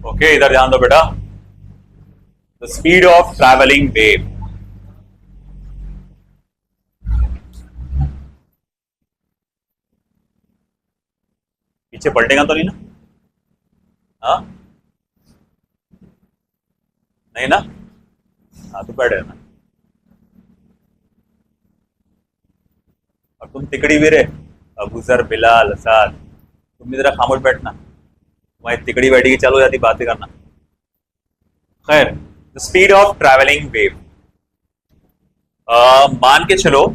Okay, इधर ध्यान दो बेटा। The speed of travelling wave, पीछे पलटेगा तो नहीं ना? हाँ, नहीं ना? हाँ तो बैठ रहना। और तुम तिकड़ी भी रहे, अबू सर, बिलाल, साद, तुम भी जरा खामोश बैठना। तुम्हारी तिकड़ी बैठी की चालू हो जाती बातें करना। खैर, the speed of travelling wave, मान के चलो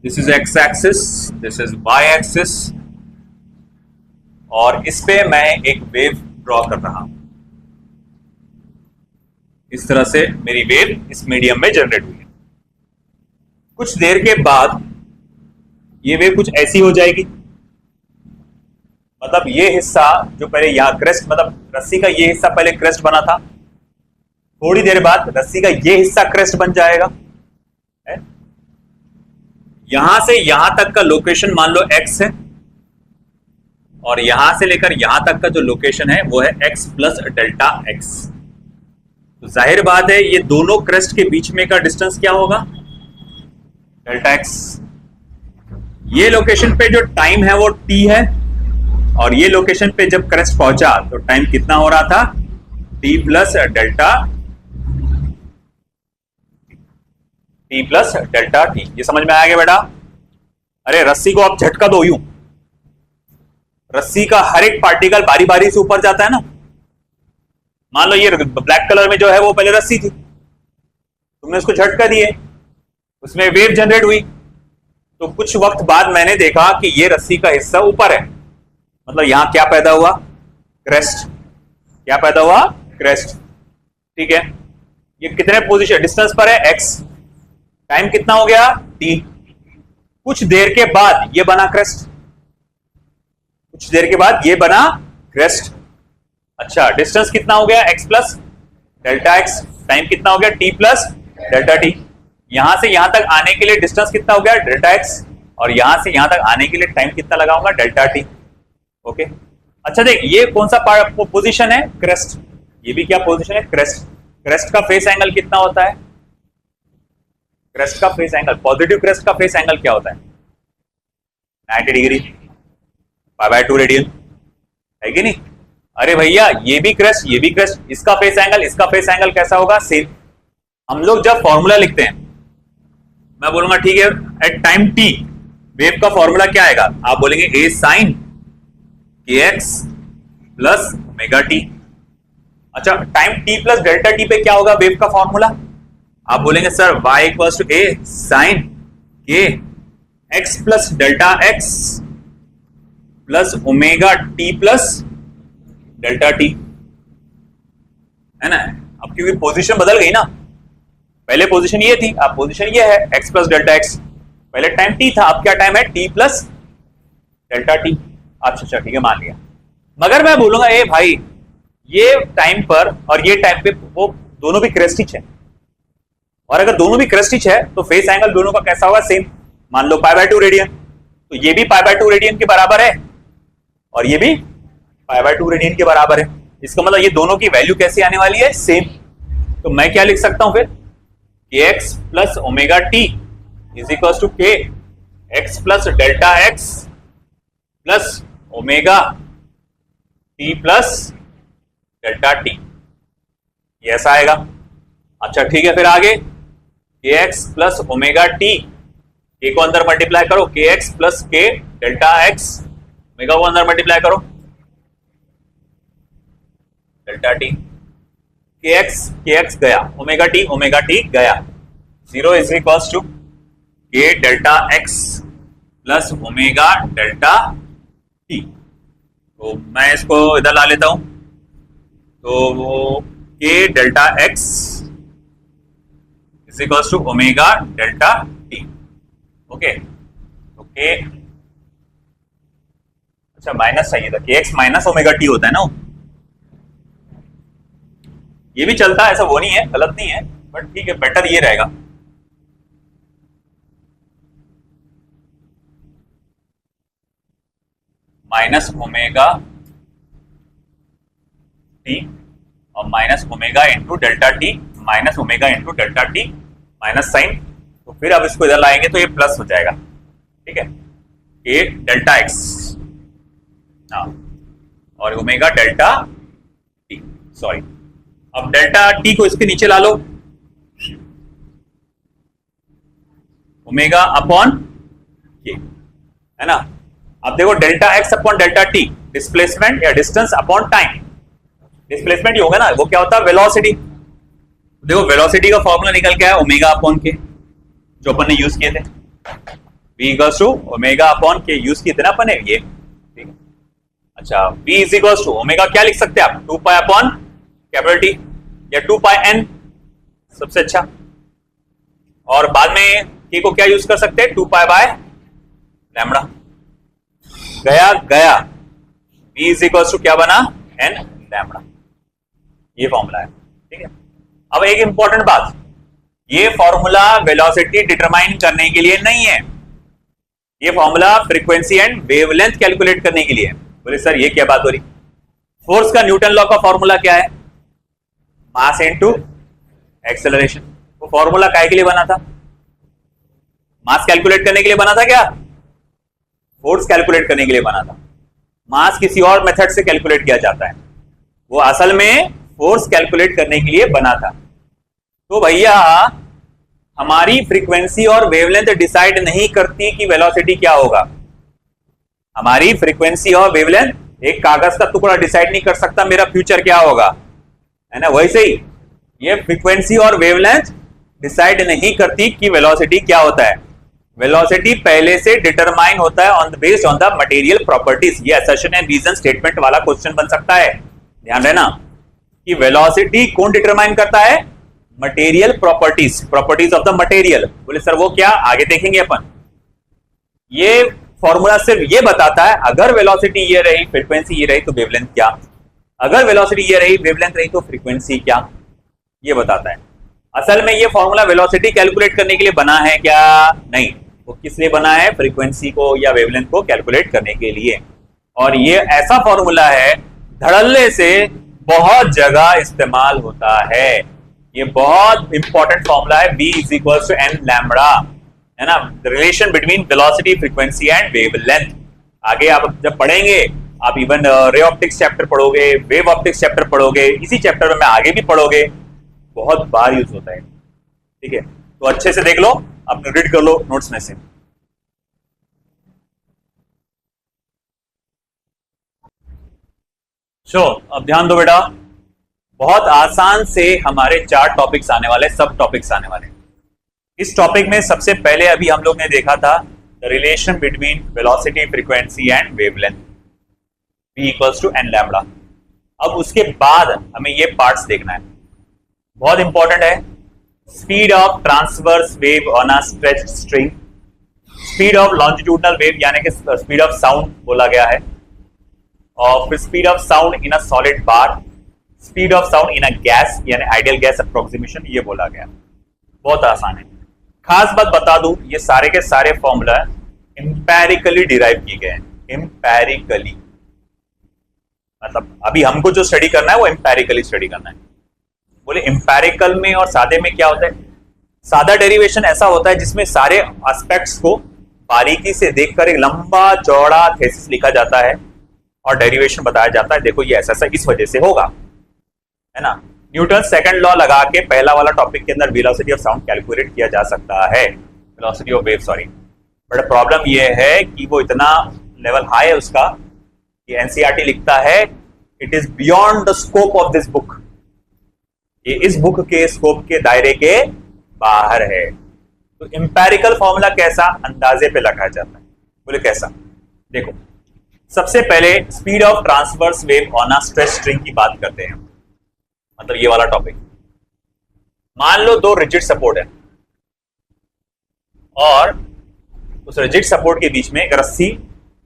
this is X axis, this is Y axis, और इस पे मैं एक वेव ड्रॉ कर रहा हूं। इस तरह से मेरी वेव इस मीडियम में जनरेट हुई है। कुछ देर के बाद ये वेव कुछ ऐसी हो जाएगी, मतलब ये हिस्सा जो पहले यहां क्रेस्ट, मतलब रस्सी का ये हिस्सा पहले क्रेस्ट बना था, थोड़ी देर बाद रस्सी का ये हिस्सा क्रेस्ट बन जाएगा। यहां से यहां तक का लोकेशन मान लो x है, और यहां से लेकर यहां तक का जो लोकेशन है वो है x प्लस डेल्टा x। तो जाहिर बात है ये दोनों क्रेस्ट के बीच में का डिस्टेंस क्या होगा? Delta x। ये लोकेशन पे जो टाइम है वो t है, और ये लोकेशन पे जब क्रेस्ट पहुंचा तो टाइम कितना हो रहा था? t plus delta t। ये समझ में आ गया बेटा? अरे रस्सी को आप झटका दो यूं, रस्सी का हर एक पार्टिकल बारी बारी से ऊपर जाता है ना। मान लो ये ब्लैक कलर में जो है वो पहले रस्सी थी, तुमने उसको झटका दिए, उसमें वेव जनरेट हुई, तो कुछ वक्त बाद मैंने देखा कि ये रस्सी का हिस्सा ऊपर है, मतलब यहां क्या पैदा हुआ? क्रेस्ट। क्या पैदा हुआ? क्रेस्ट। ठीक है, ये कितने पोजीशन डिस्टेंस पर है? x। टाइम कितना हो गया? t। कुछ देर के बाद ये बना क्रेस्ट, कुछ देर के बाद ये बना क्रेस्ट। अच्छा, डिस्टेंस कितना हो गया? x plus delta x। Time कितना हो गया? t plus delta t। यहां से यहां तक आने के लिए डिस्टेंस कितना हो गया? Delta x। और यहां से यहां तक आने के लिए टाइम कितना लगाऊंगा? Delta t। ओके, अच्छा देख, ये कौन सा पोजीशन है? क्रेस्ट। ये भी क्या पोजीशन है? क्रेस्ट। क्रेस्ट का फेस एंगल कितना होता है? क्रेस्ट का फेस एंगल, पॉजिटिव क्रेस्ट का फेस एंगल क्या होता है? 90 डिग्री, π/2 रेडियन, है कि नहीं? अरे भैया ये भी क्रेस्ट, ये भी क्रेस्ट, इसका फेस एंगल, इसका फेस एंगल कैसा होगा? सेम। हम लोग जब फॉर्मूला लिखते हैं, मैं बोलूंगा ठीक है एट टाइम t वेव का फॉर्मूला क्या आएगा? आप बोलेंगे a sin kx plus omega t। अच्छा, time t plus delta t पे क्या होगा वेव का फॉर्मूला? आप बोलेंगे sir y equals to a sin k x plus delta x plus omega t plus delta t, है ना? अब क्योंकि पोजीशन बदल गई ना, पहले पोजीशन ये थी, अब पोजीशन ये है x प्लस डेल्टा x। पहले टाइम t था, अब क्या टाइम है? t plus delta t। अच्छा ठीक है, मान लिया। मगर मैं बोलूंगा ए भाई, ये टाइम पर और ये टाइम पे वो दोनों भी क्रेस्टिच है, और अगर दोनों भी क्रेस्टिच है तो फेस एंगल दोनों का कैसा होगा? सेम। मान लो π/2 रेडियन, तो ये भी π/2 रेडियन के बराबर है और ये भी π/2 रेडियन के बराबर है। इसका मतलब ये दोनों की वैल्यू कैसी आने वाली है? सेम। तो मैं क्या लिख सकता हूं फिर? kx plus omega T is equal to k x plus delta x plus omega T plus delta T, ये ऐसा आएगा। अच्छा ठीक है, फिर आगे kx प्लस ओमेगा टी, के को अंदर मल्टीप्लाई करो, kx plus k delta x, omega को अंदर मल्टीप्लाई करो, डेल्टा टी। kx गया, ओमेगा टी गया, 0 is equals to k delta x plus omega delta T. तो मैं इसको इधर ला लेता हूं, तो वो k delta x is equals to omega delta T. Okay okay, अच्छा माइनस चाहिए था कि एक्स माइनस ओमेगा टी होता है ना, ये भी चलता है, ऐसा वो नहीं है, गलत नहीं है, बट ठीक है, बेटर ये रहेगा। माइनस ओमेगा टी और minus omega into delta T, minus omega into delta T minus sine, तो फिर अब इसको इधर लाएंगे तो ये प्लस हो जाएगा, ठीक है, ये डेल्टा एक्स, हाँ, और ओमेगा डेल्टा टी, सॉरी, अब डेल्टा टी को इसके नीचे ला लो, ओमेगा अपॉन ये, है ना। अब देखो delta x upon delta T, displacement या डिस्टेंस अपॉन टाइम, डिस्प्लेसमेंट ही होगा ना, वो क्या होता है, वेलोसिटी। देखो वेलोसिटी का फॉर्मूला निकल के आया ओमेगा अपॉन के, जो अपन ने यूज किए थे, v equals to omega upon के यूज किए थे ना अपन ने ये, ठीक है। अच्छा v is equals to omega क्या लिख सकते हैं आप, 2 पाई अपॉन कैपिटल टी या 2 पाई n सबसे अच्छा, और बाद में k को क्या यूज कर सकते हैं, 2 पाई बाय लैम्बडा, गया गया, v इज इक्वल्स टू क्या बना, n लैम्बडा, ये फॉर्मूला है, ठीक है। अब एक इंपॉर्टेंट बात, ये फॉर्मूला वेलोसिटी डिटरमाइन करने के लिए नहीं है, ये formula frequency and wavelength calculate करने के लिए है। बोले सर ये क्या बात हो रही, फोर्स का न्यूटन लॉ का फॉर्मूला क्या है, मास इनटू एक्सेलरेशन, वो फॉर्मूला काहे के लिए बना था, मास कैलकुलेट करने के लिए बना था क्या, फोर्स कैलकुलेट करने के लिए बना था। मास किसी और मेथड से कैलकुलेट किया जाता है, वो असल में फोर्स कैलकुलेट करने के लिए बना था। तो भैया हमारी फ्रीक्वेंसी और वेवलेंथ डिसाइड नहीं करती कि वेलोसिटी क्या होगा, हमारी फ्रीक्वेंसी और वेवलेंथ एक कागज का टुकड़ा डिसाइड नहीं कर सकता मेरा फ्यूचर क्या होगा, है ना। वैसे ही ये फ्रीक्वेंसी और वेवलेंथ डिसाइड नहीं करती कि वेलोसिटी क्या होता है, वेलोसिटी पहले से डिटरमाइन होता है on based on the material properties. ये असर्शन एंड रीजन स्टेटमेंट वाला क्वेश्चन बन सकता है, ध्यान रहना कि वेलोसिटी कौन डिटरमाइन करता है, material properties, properties of the material. बोले सर वो क्या, आगे देखेंगे अपन। ये फॉर्मूला सिर्फ ये बताता है अगर वेलोसिटी ये रही, फ्रीक्वेंसी ये रही तो वेवलेंथ क्या, अगर वेलोसिटी ये रही, वेवलेंथ रही तो फ्रीक्वेंसी क्या, ये बताता है। असल में ये फॉर्मूला वेलोसिटी कैलकुलेट करने के लिए बना है क्या, नहीं, वो किस लिए बना है, फ्रीक्वेंसी को या वेवलेंथ को कैलकुलेट करने के लिए। और ये ऐसा फॉर्मूला है धड़ल्ले से बहुत जगह इस्तेमाल होता है, ये बहुत इंपॉर्टेंट फॉर्मूला है, v is equal to n lambda, है ना, relation between velocity, frequency and wavelength. आगे आप जब पढ़ेंगे, आप इवन रे ऑप्टिक्स चैप्टर पढ़ोगे, वेव ऑप्टिक्स चैप्टर पढ़ोगे, इसी चैप्टर में आगे भी पढ़ोगे, बहुत बार यूज होता है, ठीक है। तो अच्छे से देख लो, अपने रीड कर लो नोट्स में से। अब ध्यान दो बेटा, बहुत आसान से हमारे 4 टॉपिक्स आने वाले, सब टॉपिक्स आने वाले। इस टॉपिक में सबसे पहले अभी हम लोग ने देखा था the relation between velocity, frequency and wavelength, v equals to n lambda. अब उसके बाद हमें ये पार्ट्स देखना है, बहुत इंपॉर्टेंट है। Speed of transverse wave on a stretched string, speed of longitudinal wave यानी कि स्पीड ऑफ साउंड बोला गया है, और फिर speed of sound in a solid bar, speed of sound in a gas यानी आइडियल गैस अप्रोक्सीमेशन, ये बोला गया। बहुत आसान है। खास बात बता दूं, ये सारे के सारे फॉर्मूला एम्पेरिकली डिराइव किए गए हैं, एम्पेरिकली, मतलब अभी हमको जो स्टडी करना है वो एम्पेरिकली स्टडी करना है। बोले एम्पेरिकल में और सादे में क्या होता है, सादा डेरिवेशन ऐसा होता है जिसमें सारे एस्पेक्ट्स को बारीकी से देखकर एक लंबा चौड़ा थेसिस लिखा जाता है और डेरिवेशन बताया जाता है, देखो ये ऐसा इस वजह से होगा, है ना। न्यूटन सेकंड लॉ लगा के पहला वाला टॉपिक के अंदर वेलोसिटी ऑफ साउंड कैलकुलेट किया जा सकता है, velocity of wave, sorry. But problem ये है कि वो इतना लेवल हाई है उसका कि एनसीईआरटी लिखता है it is beyond the scope of this book, ये इस बुक के स्कोप के दायरे के बाहर है। तो एम्पेरिकल फॉर्मूला कैसा, अंदाजे पे लगा जाता है। बोले कैसा, देखो सबसे पहले speed of transverse wave on a stretch string की बात करते हैं, मतलब ये वाला टॉपिक। मान लो 2 रिजिड सपोर्ट है, और उस रिजिड सपोर्ट के बीच में एक रस्सी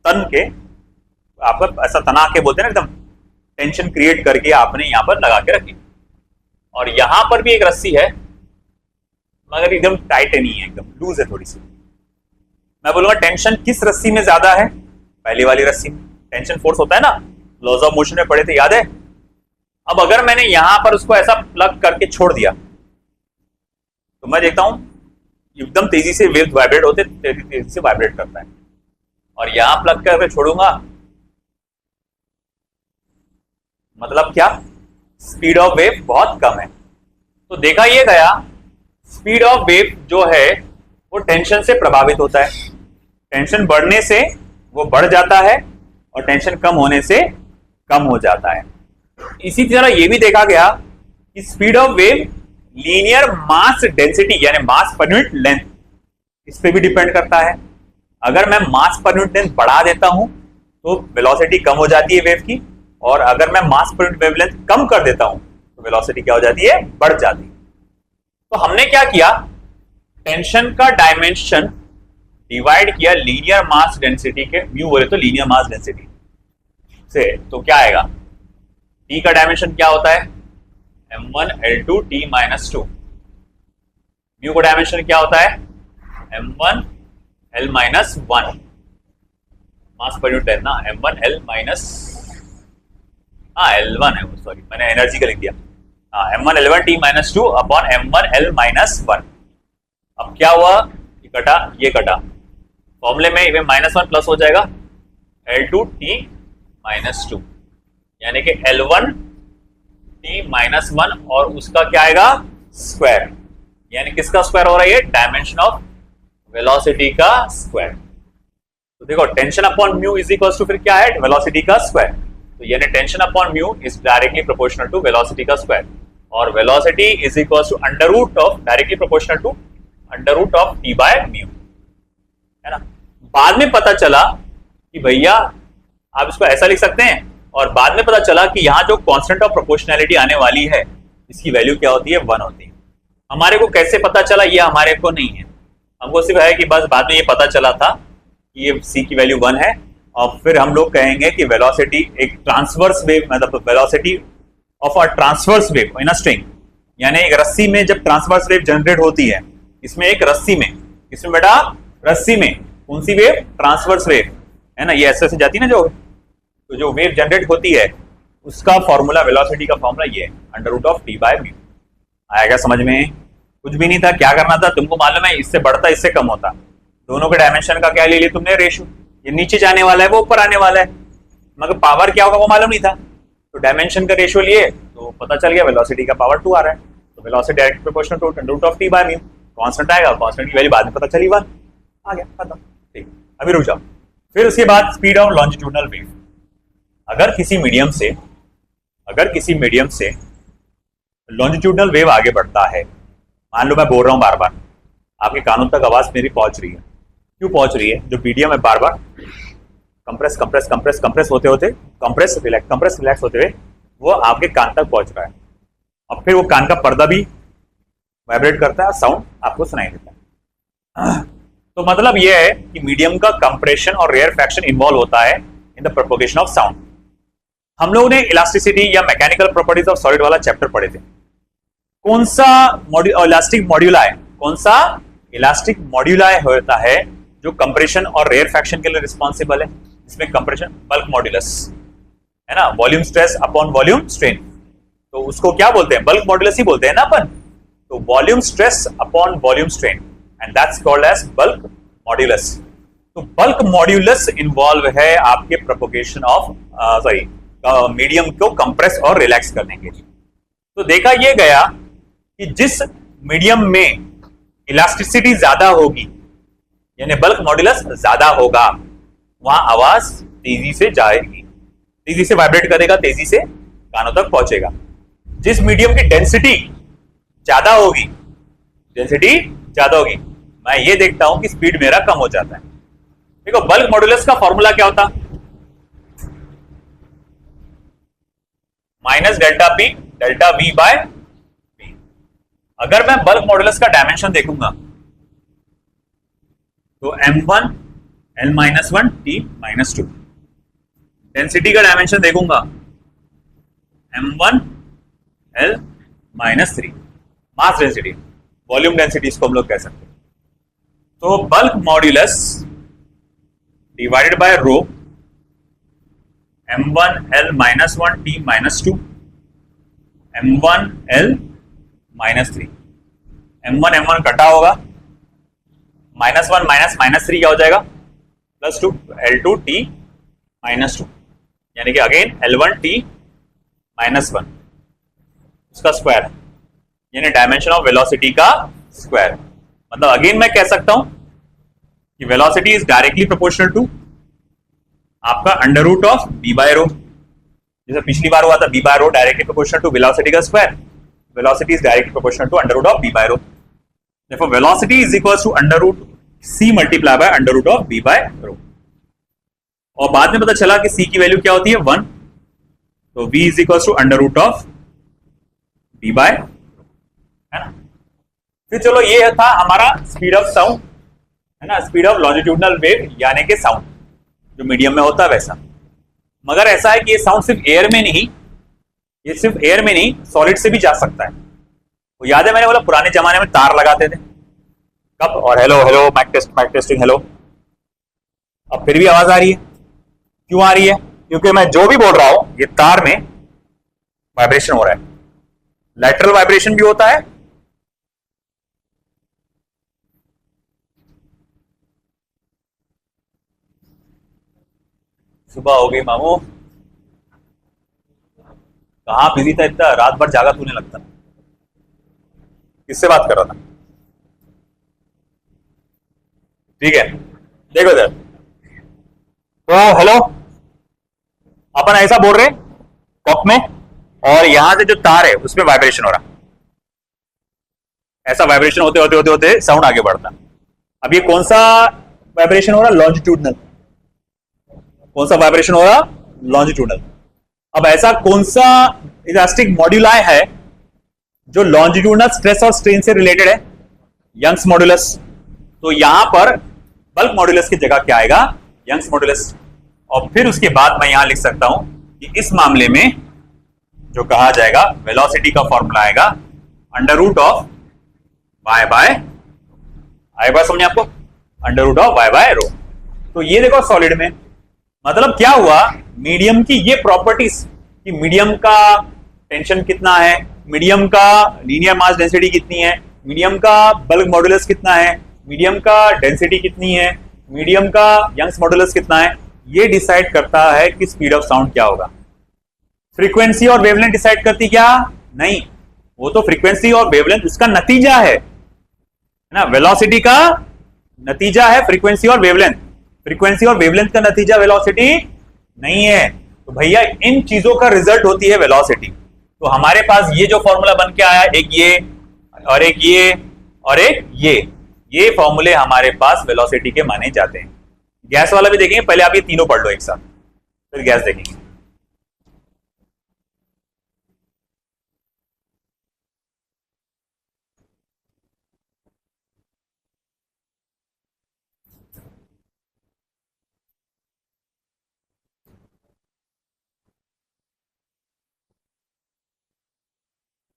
तन के, आपका ऐसा तना के बोलते हैं ना, एकदम टेंशन क्रिएट करके आपने यहां पर लगा के रखी। और यहां पर भी एक रस्सी है, मगर एकदम टाइट नहीं है, एकदम लूज है थोड़ी सी। मैं बोलूंगा टेंशन किस रस्सी में ज्यादा है? पहली वाली रस्सी में टेंशन फोर्स होता है ना, लॉज ऑफ मोशन में पढ़े थे, याद है? अब अगर मैंने यहां पर उसको ऐसा प्लग करके छोड़ दिया तो मैं देखता हूं एकदम तेजी से वेव वाइब्रेट होते, तेजी से वाइब्रेट करता है। और यहां प्लग करके छोड़ूंगा, मतलब क्या? स्पीड ऑफ वेव बहुत कम है। तो देखा ये गया, स्पीड ऑफ वेव जो है वो टेंशन से प्रभावित होता है। टेंशन बढ़ने से वो बढ़ जाता है और टेंशन कम होने से कम हो जाता है। इसी तरह ये भी देखा गया कि speed of wave linear mass density यानी मास पर यूनिट लेंथ, इस पे भी डिपेंड करता है। अगर मैं मास पर यूनिट लेंथ बढ़ा देता हूं तो वेलोसिटी कम हो जाती है वेव की, और अगर मैं मास पर यूनिट वेवलेंथ कम कर देता हूं तो वेलोसिटी क्या हो जाती है? बढ़ जाती है। तो हमने क्या किया, टेंशन का डायमेंशन डिवाइड किया लीनियर मास डेंसिटी के, म्यू बोले तो लीनियर मास डेंसिटी से, तो क्या आएगा? टी का डायमेंशन क्या होता है? m1 L2 T - 2। म्यू का डायमेंशन क्या होता है? m1 L - 1। मास पर यूनिट लेना m1 L L1 है, सॉरी मैंने एनर्जी का लिख दिया। m1 L1 T - 2 upon m1 L - 1। अब क्या हुआ? ये कटा, फॉर्मूले में ये -1 प्लस हो जाएगा L2 T - 2, यानी कि L1 T - 1 और उसका क्या आएगा? स्क्वायर। यानी किसका स्क्वायर हो रहा है? ये डायमेंशन ऑफ वेलोसिटी का स्क्वायर। तो देखो tension upon mu is equal to फिर क्या है? वेलोसिटी का स्क्वायर। तो यानी tension upon mu is directly proportional to velocity का स्क्वायर, और velocity is equal to under root of, directly proportional to under root of T by mu, है ना। बाद में पता चला कि भैया आप इसको ऐसा लिख सकते हैं, और बाद में पता चला कि यहाँ जो कांस्टेंट ऑफ प्रोपोर्शनैलिटी आने वाली है इसकी वैल्यू क्या होती है? 1 होती है। हमारे को कैसे पता चला? ये हमारे को नहीं है, हमको सिर्फ है कि बस बाद में ये पता चला था कि ये c की वैल्यू 1 है। और फिर हम लोग कहेंगे कि वेलोसिटी एक ट्रांसवर्स वेव, मतलब velocity of a transverse wave in a string, यानी एक रस्सी में जब ट्रांसवर्स वेव जनरेट होती है, इसमें एक रस्सी में, इसमें बेटा रस्सी में कौन सी वेव? ट्रांसवर्स वेव, है ना। ये ऐसे से जाती है ना, जो वेव जनरेट होती है उसका फॉर्मूला, वेलोसिटी का फॉर्मूला ये under root of T by mu. आएगा समझ में? कुछ भी नहीं था, क्या करना था तुमको मालूम है? इससे बढ़ता इससे कम होता, दोनों के डायमेंशन का क्या ले लिया तुमने? रेशियो। ये नीचे जाने वाला है वो ऊपर आने वाला है, मगर पावर क्या होगा वो मालूम नहीं था, तो डायमेंशन का रेशियो लिए तो पता चल गया वेलोसिटी का पावर 2 आ रहा है। तो velocity direct proportional to under root of T by mu. Constant आएगा, कांस्टेंट की वैल्यू बाद में पता चली 1 आ गया, खत्म। ठीक, अभी रुक जाओ। फिर उसके बाद स्पीड ऑफ लॉन्जिट्यूडनल वेव। अगर किसी मीडियम से लॉन्जिट्यूडनल वेव आगे बढ़ता है, मान लो मैं बोल रहा हूं बार बार, आपके कानों तक आवाज मेरी पहुंच रही है, क्यों पहुंच रही है? जो मीडियम है बार बार कंप्रेस होते होते, कंप्रेस रिलैक्स होते हुए वो आपके कान तक पहुंच रहा है, और फिर वो कान का पर्दा भी वाइब्रेट करता है, साउंड आपको सुनाई देता है। तो मतलब ये है कि मीडियम का कंप्रेशन और रेयरफैक्शन इन्वॉल्व होता है in the propagation of sound. हम लोगों ने इलास्टिसिटी या मैकेनिकल प्रॉपर्टीज ऑफ सॉलिड वाला चैप्टर पढ़े थे। कौन सा इलास्टिक मॉड्यूलाई, कौन सा इलास्टिक मॉड्यूलाई होता है जो कंप्रेशन और रेयरफैक्शन के लिए रिस्पॉन्सिबल है? इसमें कंप्रेशन बल्क मॉड्यूलस, है ना, volume stress upon volume strain, तो उसको क्या बोलते हैं? बल्क मॉड्यूलस ही बोलते हैं ना अपन। तो volume stress upon volume strain, and that's called as bulk modulus. तो बल्क मॉड्यूलस इन्वॉल्व है आपके प्रोपोगेशन ऑफ मीडियम को कंप्रेस और रिलैक्स करने के लिए। तो देखा यह गया कि जिस मीडियम में इलास्टिसिटी ज्यादा होगी, यानी बल्क मॉड्यूलस ज्यादा होगा, वहां आवाज तेजी से जाएगी, तेजी से वाइब्रेट करेगा, तेजी से कानों तक पहुंचेगा। जिस मीडियम की डेंसिटी ज्यादा होगी, मैं ये देखता हूं कि स्पीड मेरा कम हो जाता है। देखो बल्क मॉड्यूलस का फॉर्मूला क्या होता? Minus delta P delta we by P. अगर मैं बल्क मॉड्यूलस का डायमेंशन देखूंगा तो m1 l-1 t-2। डेंसिटी का डायमेंशन देखूंगा m1 l-3, mass density, volume density इसको हम लोग कह सकते हैं। तो bulk modulus divided by rho m1 l-1 t-2 m1 l-3, m1 कटा होगा, -1 -3 क्या हो जाएगा +2 l2 t-2, यानी कि अगेन l1 t-1 उसका स्क्वायर है, यानी डायमेंशन ऑफ वेलोसिटी का स्क्वायर। मतलब अगेन मैं कह सकता हूं कि velocity is directly proportional to आपका under root of b by rho, जैसे पिछली बार हुआ था b by rho directly proportional to velocity का square, velocity is directly proportional to under root of b by rho, therefore velocity is equals to under root c multiply by under root of b by rho. और बाद में पता चला कि c की value क्या होती है 1, तो v is equals to under root of b by, है ना। फिर चलो ये था हमारा स्पीड ऑफ साउंड, है ना, स्पीड ऑफ लॉन्जिट्यूडनल वेव यानी कि साउंड जो मीडियम में होता है वैसा। मगर ऐसा है कि ये साउंड सिर्फ एयर में नहीं, ये सिर्फ एयर में नहीं सॉलिड से भी जा सकता है। तो याद है मैंने बोला पुराने जमाने में तार लगाते थे कब, और hello hello mic testing hello. अब फिर भी आवाज आ रही है, क्यों आ रही है? क्योंकि मैं जो भी बोल रहा हूं ये तार में वाइब्रेशन हो रहा है, लैटरल वाइब्रेशन भी होता है सुबह हो गई मामू, कहां बिजी था इतना, रात भर जागा तूने लगता। किससे बात कर रहा था? ठीक है देखो इधर, तो हेलो अपन ऐसा बोल रहे कॉक में, और यहां से जो तार है उसमें वाइब्रेशन हो रहा, ऐसा वाइब्रेशन होते होते होते होते साउंड आगे बढ़ता। अब ये कौन सा वाइब्रेशन हो रहा? लॉन्जिट्यूडनल। कौन सा वाइब्रेशन हो रहा? लॉन्जिट्यूडनल। अब ऐसा कौन सा इलास्टिक मॉड्यूलाई है जो लॉन्जिट्यूडनल स्ट्रेस और स्ट्रेन से रिलेटेड है? Young's modulus. तो यहां पर बल्क मॉड्यूलस की जगह क्या आएगा? Young's modulus. और फिर उसके बाद मैं यहां लिख सकता हूं कि इस मामले में जो कहा जाएगा वेलोसिटी का फॉर्मूला आएगा under root of Y by, आएगा समझे आपको? Under root of Y by rho. तो ये देखो सॉलिड में मतलब क्या हुआ, मीडियम की ये प्रॉपर्टीज कि मीडियम का टेंशन कितना है, मीडियम का लीनियर मास डेंसिटी कितनी है, मीडियम का बल्क मॉड्यूलस कितना है, मीडियम का डेंसिटी कितनी है, मीडियम का यंग्स मॉड्यूलस कितना है, ये डिसाइड करता है कि स्पीड ऑफ साउंड क्या होगा। फ्रीक्वेंसी और वेवलेंथ डिसाइड करती क्या? नहीं, वो तो फ्रीक्वेंसी और वेवलेंथ उसका नतीजा है ना, वेलोसिटी का नतीजा है फ्रीक्वेंसी और वेवलेंथ। फ्रीक्वेंसी और वेवलेंथ का नतीजा वेलोसिटी नहीं है। तो भैया इन चीजों का रिजल्ट होती है वेलोसिटी। तो हमारे पास ये जो फॉर्मूला बन के आया, एक ये और एक ये और एक ये फॉर्मूले हमारे पास वेलोसिटी के माने जाते हैं। गैस वाला भी देखेंगे, पहले आप ये तीनों पढ़ लो एक साथ, फिर गैस देखेंगे।